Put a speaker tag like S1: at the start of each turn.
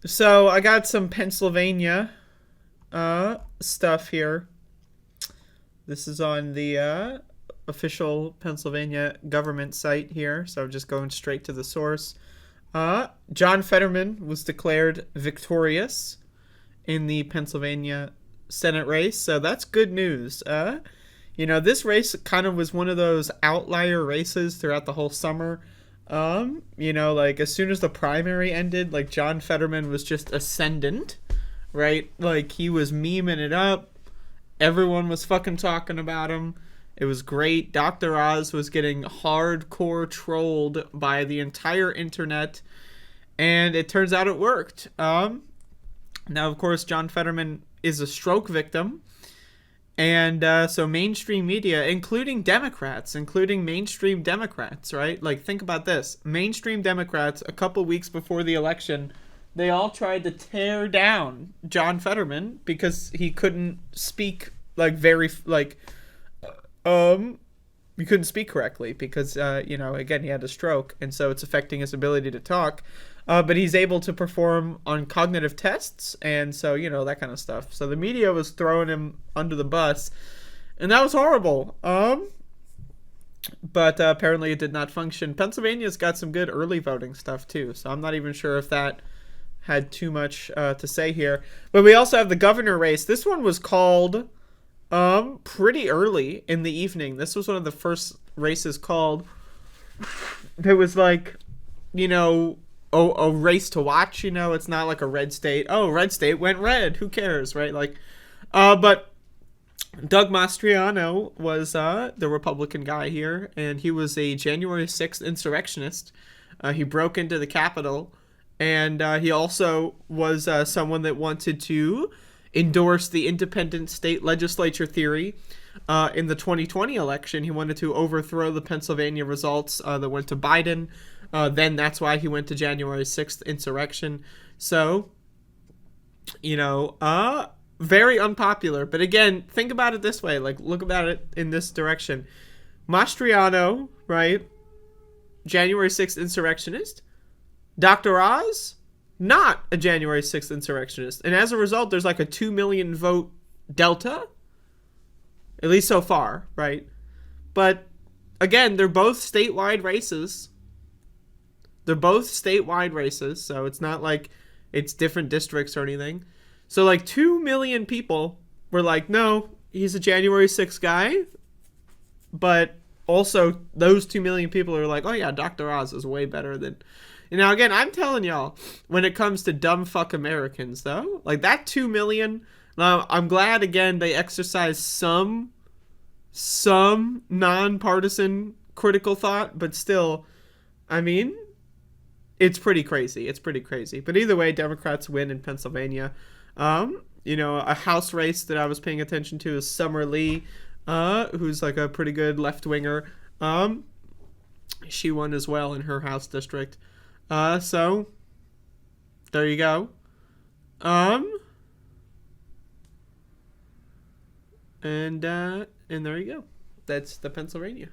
S1: So I got some Pennsylvania stuff here. This is on the official Pennsylvania government site here, so just going straight to the source. John Fetterman was declared victorious in the Pennsylvania Senate race, so that's good news. This race kind of was one of those outlier races throughout the whole summer. Like as soon as the primary ended, like John Fetterman was just ascendant, right? Like he was memeing it up. Everyone was fucking talking about him. It was great. Dr. Oz was getting hardcore trolled by the entire internet, and it turns out it worked. Now, of course, John Fetterman is a stroke victim, and so mainstream media, including mainstream Democrats, right? Like, think about this. Mainstream Democrats, a couple weeks before the election, they all tried to tear down John Fetterman because he couldn't speak, you couldn't speak correctly because, again, he had a stroke, and so it's affecting his ability to talk. But he's able to perform on cognitive tests, and so, that kind of stuff. So the media was throwing him under the bus, and that was horrible. But apparently it did not function. Pennsylvania's got some good early voting stuff, too, so I'm not even sure if that had too much to say here. But we also have the governor race. This one was called pretty early in the evening. This was one of the first races called. It was like, a race to watch. It's not like a red state. Oh, red state went red. Who cares, right? But Doug Mastriano was the Republican guy here, and he was a January 6th insurrectionist. He broke into the Capitol, and he also was someone that wanted to endorse the independent state legislature theory. In the 2020 election, he wanted to overthrow the Pennsylvania results that went to Biden. Then that's why he went to January 6th insurrection. So, very unpopular. But again, think about it this way. Like, look about it in this direction. Mastriano, right? January 6th insurrectionist. Dr. Oz, not a January 6th insurrectionist. And as a result, there's like a 2 million vote delta. At least so far, right? But again, they're both statewide races. So it's not like it's different districts or anything. So like 2 million people were like, no, he's a January 6th guy. But also those 2 million people are like, oh yeah, Dr. Oz is way better than... Now again, I'm telling y'all, when it comes to dumb fuck Americans though, like that 2 million... I'm glad, again, they exercise some nonpartisan critical thought, but still, I mean, it's pretty crazy. But either way, Democrats win in Pennsylvania. A House race that I was paying attention to is Summer Lee, who's like a pretty good left-winger. She won as well in her House district. So, there you go. And there you go. That's the Pennsylvania.